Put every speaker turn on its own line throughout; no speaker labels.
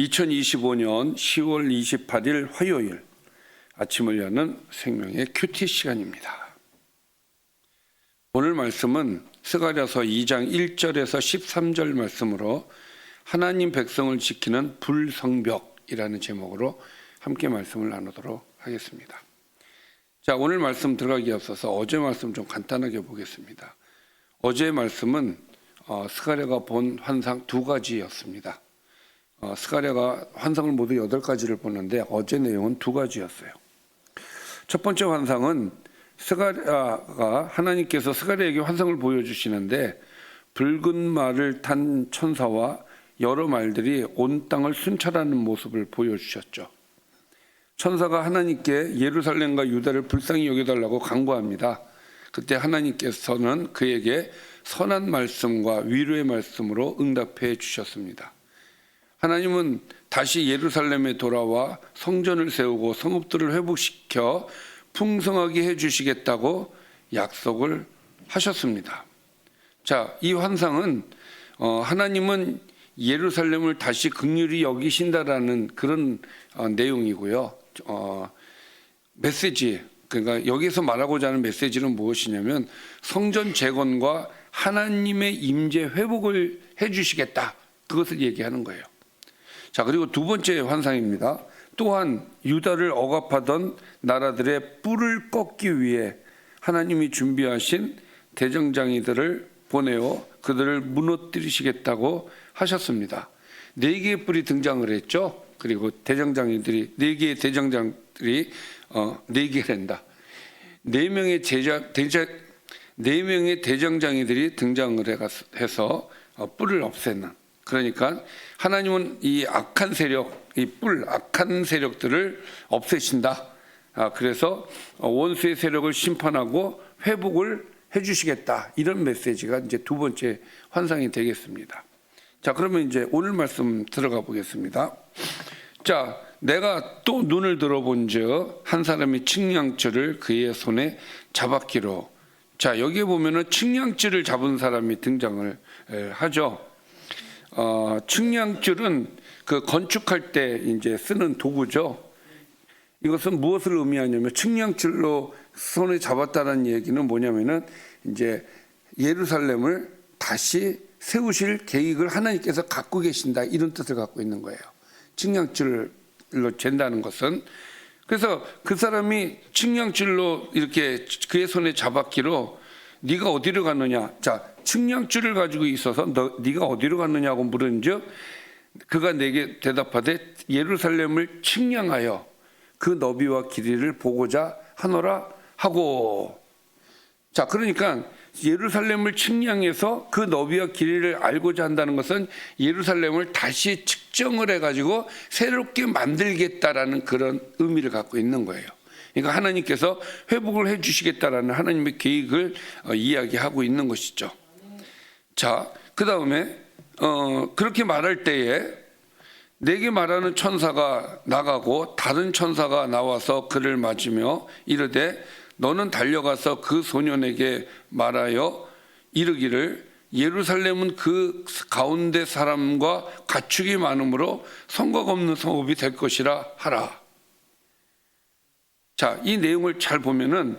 2025년 10월 28일 화요일 아침을 여는 생명의 큐티 시간입니다. 오늘 말씀은 스가랴서 2장 1절에서 13절 말씀으로 하나님 백성을 지키는 불성벽이라는 제목으로 함께 말씀을 나누도록 하겠습니다. 자, 오늘 말씀 들어가기 앞서서 어제 말씀 좀 간단하게 보겠습니다. 어제 말씀은 스가랴가 본 환상 두 가지였습니다. 스가랴가 환상을 모두 8가지를 보는데 어제 내용은 두 가지였어요. 첫 번째 환상은 스가랴가 하나님께서 스가랴에게 환상을 보여주시는데 붉은 말을 탄 천사와 여러 말들이 온 땅을 순찰하는 모습을 보여주셨죠. 천사가 하나님께 예루살렘과 유다를 불쌍히 여겨달라고 간구합니다. 그때 하나님께서는 그에게 선한 말씀과 위로의 말씀으로 응답해 주셨습니다. 하나님은 다시 예루살렘에 돌아와 성전을 세우고 성읍들을 회복시켜 풍성하게 해주시겠다고 약속을 하셨습니다. 자, 이 환상은 하나님은 예루살렘을 다시 긍휼히 여기신다라는 그런 내용이고요. 메시지, 그러니까 여기서 말하고자 하는 메시지는 무엇이냐면 성전 재건과 하나님의 임재 회복을 해주시겠다, 그것을 얘기하는 거예요. 자, 그리고 두 번째 환상입니다. 또한 유다를 억압하던 나라들의 뿔을 꺾기 위해 하나님이 준비하신 대장장이들을 보내어 그들을 무너뜨리시겠다고 하셨습니다. 4개의 뿔이 등장을 했죠. 그리고 대장장이들이 4개의 대장장들이 4개란다. 4명의 대장장이들이 등장을 해서 뿔을 없애는, 그러니까 하나님은 이 악한 세력, 이 악한 세력들을 없애신다. 그래서 원수의 세력을 심판하고 회복을 해주시겠다. 이런 메시지가 이제 두 번째 환상이 되겠습니다. 자, 그러면 이제 오늘 말씀 들어가 보겠습니다. 자, 내가 또 눈을 들어본즉 한 사람이 측량줄을 그의 손에 잡았기로. 자, 여기에 보면은 측량줄을 잡은 사람이 등장을 하죠. 측량줄은 그 건축할 때 이제 쓰는 도구죠. 이것은 무엇을 의미하냐면 측량줄로 손에 잡았다는 얘기는 뭐냐면은 이제 예루살렘을 다시 세우실 계획을 하나님께서 갖고 계신다, 이런 뜻을 갖고 있는 거예요. 측량줄로 잰다는 것은. 그래서 그 사람이 측량줄로 이렇게 그의 손에 잡았기로 네가 어디로 갔느냐. 자, 측량줄을 가지고 있어서 네가 어디로 갔느냐고 물은즉 그가 내게 대답하되 예루살렘을 측량하여 그 너비와 길이를 보고자 하노라 하고. 자, 그러니까 예루살렘을 측량해서 그 너비와 길이를 알고자 한다는 것은 예루살렘을 다시 측정을 해가지고 새롭게 만들겠다라는 그런 의미를 갖고 있는 거예요. 그러니까 하나님께서 회복을 해주시겠다라는 하나님의 계획을 이야기하고 있는 것이죠. 자, 그 다음에 그렇게 말할 때에 내게 말하는 천사가 나가고 다른 천사가 나와서 그를 맞으며 이르되 너는 달려가서 그 소년에게 말하여 이르기를 예루살렘은 그 가운데 사람과 가축이 많으므로 성곽 없는 성읍이 될 것이라 하라. 자, 이 내용을 잘 보면은,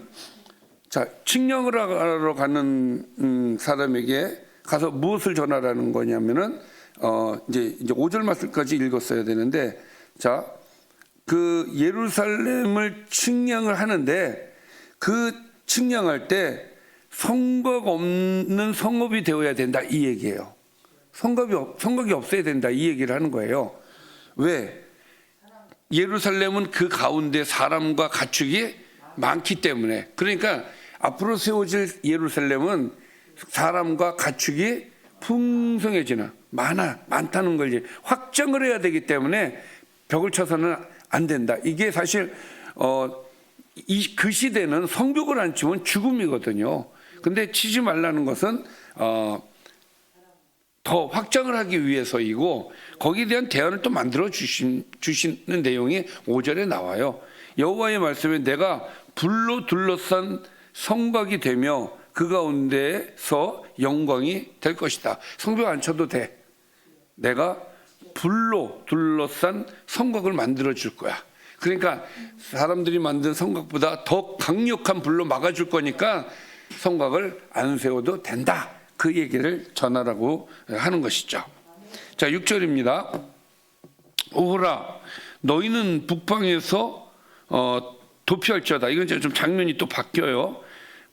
자, 측량을 하러 가는 사람에게 가서 무엇을 전하라는 거냐면은 이제 5절 말씀까지 읽었어야 되는데, 자, 그 예루살렘을 측량을 하는데 그 측량할 때 성곽 없는 성읍이 되어야 된다, 이 얘기예요. 성곽이 없어야 된다, 이 얘기를 하는 거예요. 왜? 예루살렘은 그 가운데 사람과 가축이 많기 때문에. 그러니까 앞으로 세워질 예루살렘은 사람과 가축이 풍성해지는, 많다는 걸 이제 확정을 해야 되기 때문에 벽을 쳐서는 안 된다. 이게 사실 그 시대는 성벽을 안 치면 죽음이거든요. 근데 치지 말라는 것은 더 확장을 하기 위해서이고, 거기에 대한 대안을 또 만들어 주시는 내용이 5절에 나와요. 여호와의 말씀에 내가 불로 둘러싼 성곽이 되며 그 가운데서 영광이 될 것이다. 성벽 안 쳐도 돼. 내가 불로 둘러싼 성곽을 만들어 줄 거야. 그러니까 사람들이 만든 성곽보다 더 강력한 불로 막아줄 거니까 성곽을 안 세워도 된다. 그 얘기를 전하라고 하는 것이죠. 자, 6절입니다. 오호라, 너희는 북방에서 도피할지어다. 이건 좀 장면이 또 바뀌어요.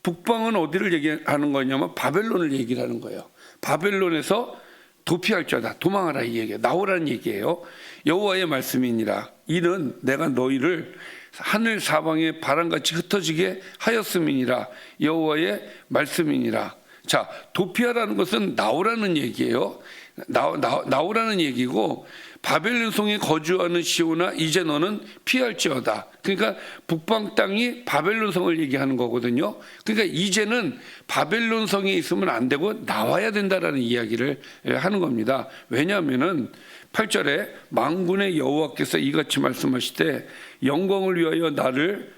북방은 어디를 얘기하는 거냐면 바벨론을 얘기를 하는 거예요. 바벨론에서 도피할지어다. 도망하라 이 얘기예요. 나오라는 얘기예요. 여호와의 말씀이니라. 이는 내가 너희를 하늘 사방에 바람같이 흩어지게 하였음이니라. 여호와의 말씀이니라. 자, 도피하라는 것은 나오라는 얘기예요. 나오라는 얘기고, 바벨론 성에 거주하는 시온아 이제 너는 피할지어다. 그러니까 북방 땅이 바벨론 성을 얘기하는 거거든요. 그러니까 이제는 바벨론 성에 있으면 안 되고 나와야 된다라는 이야기를 하는 겁니다. 왜냐하면은 8절에 만군의 여호와께서 이같이 말씀하시되 영광을 위하여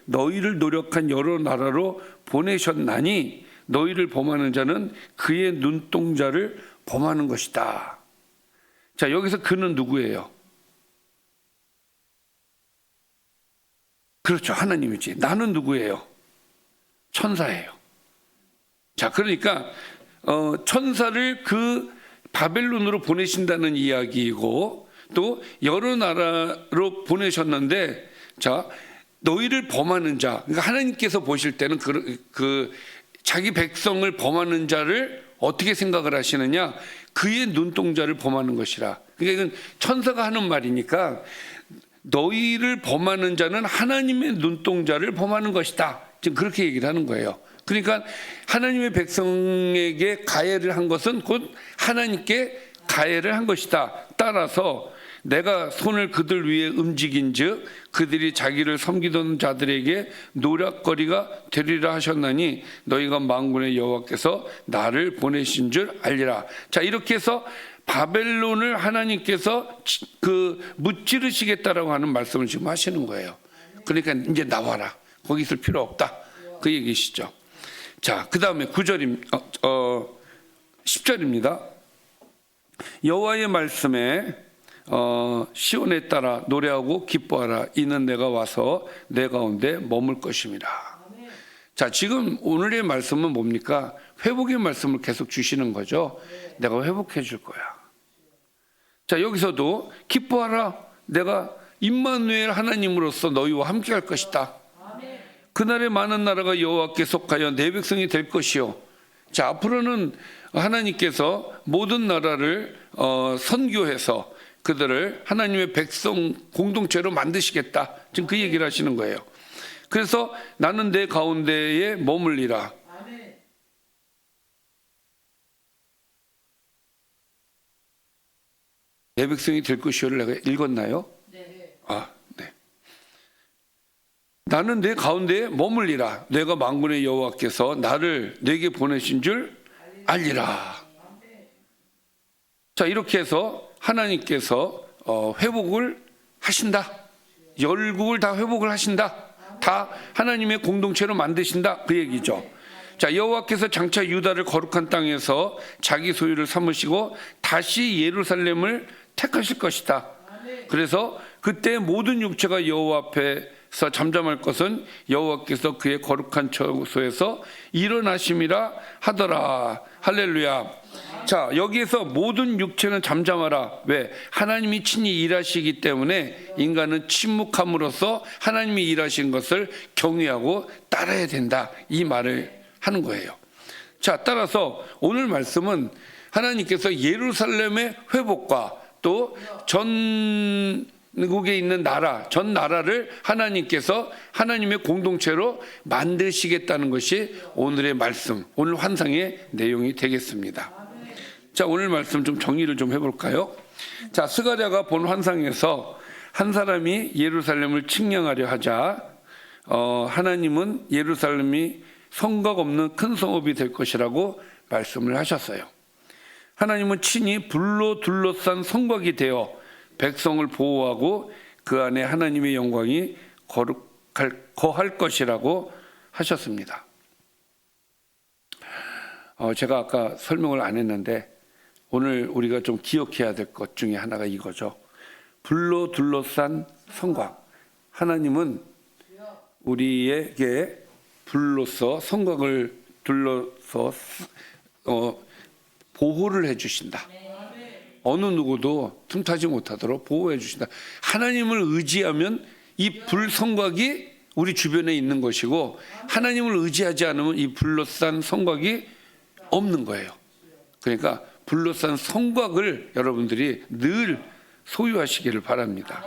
너희를 노력한 여러 나라로 보내셨나니 너희를 범하는 자는 그의 눈동자를 범하는 것이다. 자, 여기서 그는 누구예요? 그렇죠, 하나님이지. 나는 누구예요? 천사예요. 자, 그러니까 천사를 그 바벨론으로 보내신다는 이야기이고, 또 여러 나라로 보내셨는데, 자, 너희를 범하는 자, 그러니까 하나님께서 보실 때는 그 자기 백성을 범하는 자를 어떻게 생각을 하시느냐? 그의 눈동자를 범하는 것이라. 그러니까 이건 천사가 하는 말이니까 너희를 범하는 자는 하나님의 눈동자를 범하는 것이다. 지금 그렇게 얘기를 하는 거예요. 그러니까 하나님의 백성에게 가해를 한 것은 곧 하나님께 가해를 한 것이다. 따라서 내가 손을 그들 위에 움직인즉 그들이 자기를 섬기던 자들에게 노략거리가 되리라 하셨나니 너희가 만군의 여호와께서 나를 보내신 줄 알리라. 자, 이렇게 해서 바벨론을 하나님께서 무찌르시겠다라고 하는 말씀을 지금 하시는 거예요. 그러니까 이제 나와라. 거기 있을 필요 없다. 그 얘기시죠. 자, 그 다음에 10절입니다. 여호와의 말씀에 시온에 따라 노래하고 기뻐하라. 이는 내가 와서 내 가운데 머물 것임이라. 자, 지금 오늘의 말씀은 뭡니까? 회복의 말씀을 계속 주시는 거죠. 내가 회복해 줄 거야. 자, 여기서도 기뻐하라. 내가 임마누엘 하나님으로서 너희와 함께 할 것이다. 그날에 많은 나라가 여호와께 속하여 내 백성이 될 것이요. 자, 앞으로는 하나님께서 모든 나라를 선교해서 그들을 하나님의 백성 공동체로 만드시겠다. 지금 그 얘기를 하시는 거예요. 그래서 나는 내 가운데에 머물리라. 내 백성이 될 것이요를 내가 읽었나요? 네. 네. 나는 내 가운데에 머물리라. 내가 만군의 여호와께서 나를 내게 보내신 줄 알리라. 자, 이렇게 해서 하나님께서 회복을 하신다. 열국을 다 회복을 하신다. 다 하나님의 공동체로 만드신다. 그 얘기죠. 자, 여호와께서 장차 유다를 거룩한 땅에서 자기 소유를 삼으시고 다시 예루살렘을 택하실 것이다. 그래서 그때 모든 육체가 여호와 앞에서 잠잠할 것은 여호와께서 그의 거룩한 처소에서 일어나심이라 하더라. 할렐루야. 자, 여기에서 모든 육체는 잠잠하라. 왜? 하나님이 친히 일하시기 때문에 인간은 침묵함으로써 하나님이 일하신 것을 경외하고 따라야 된다. 이 말을 하는 거예요. 자, 따라서 오늘 말씀은 하나님께서 예루살렘의 회복과 또 전국에 있는 나라, 전 나라를 하나님께서 하나님의 공동체로 만드시겠다는 것이 오늘의 말씀, 오늘 환상의 내용이 되겠습니다. 자, 오늘 말씀 좀 정리를 좀 해볼까요? 자, 스가랴가 본 환상에서 한 사람이 예루살렘을 측량하려 하자 하나님은 예루살렘이 성곽 없는 큰 성읍이 될 것이라고 말씀을 하셨어요. 하나님은 친히 불로 둘러싼 성곽이 되어 백성을 보호하고 그 안에 하나님의 영광이 거할 것이라고 하셨습니다. 제가 아까 설명을 안 했는데 오늘 우리가 좀 기억해야 될 것 중에 하나가 이거죠. 불로 둘러싼 성곽. 하나님은 우리에게 불로서 성곽을 둘러서 보호를 해주신다. 어느 누구도 틈타지 못하도록 보호해 주신다. 하나님을 의지하면 이 불성곽이 우리 주변에 있는 것이고, 하나님을 의지하지 않으면 이 불로싼 성곽이 없는 거예요. 그러니까 불로싼 성곽을 여러분들이 늘 소유하시기를 바랍니다.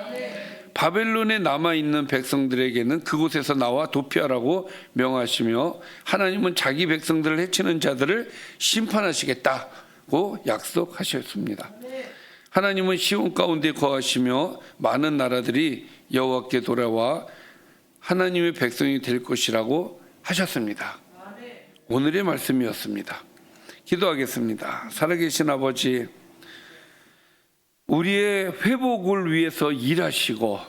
바벨론에 남아있는 백성들에게는 그곳에서 나와 도피하라고 명하시며, 하나님은 자기 백성들을 해치는 자들을 심판하시겠다고 약속하셨습니다. 하나님은 시온 가운데 거하시며 많은 나라들이 여호와께 돌아와 하나님의 백성이 될 것이라고 하셨습니다. 오늘의 말씀이었습니다. 기도하겠습니다. 살아계신 아버지, 우리의 회복을 위해서 일하시고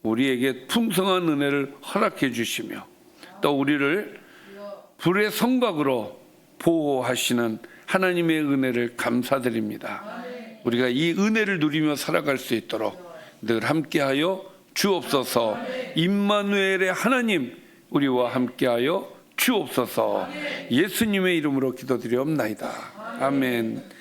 우리에게 풍성한 은혜를 허락해 주시며 또 우리를 불의 성곽으로 보호하시는 하나님의 은혜를 감사드립니다. 우리가 이 은혜를 누리며 살아갈 수 있도록 늘 함께하여 주옵소서. 임마누엘의 하나님, 우리와 함께하여 주옵소서. 예수님의 이름으로 기도드리옵나이다. 아멘.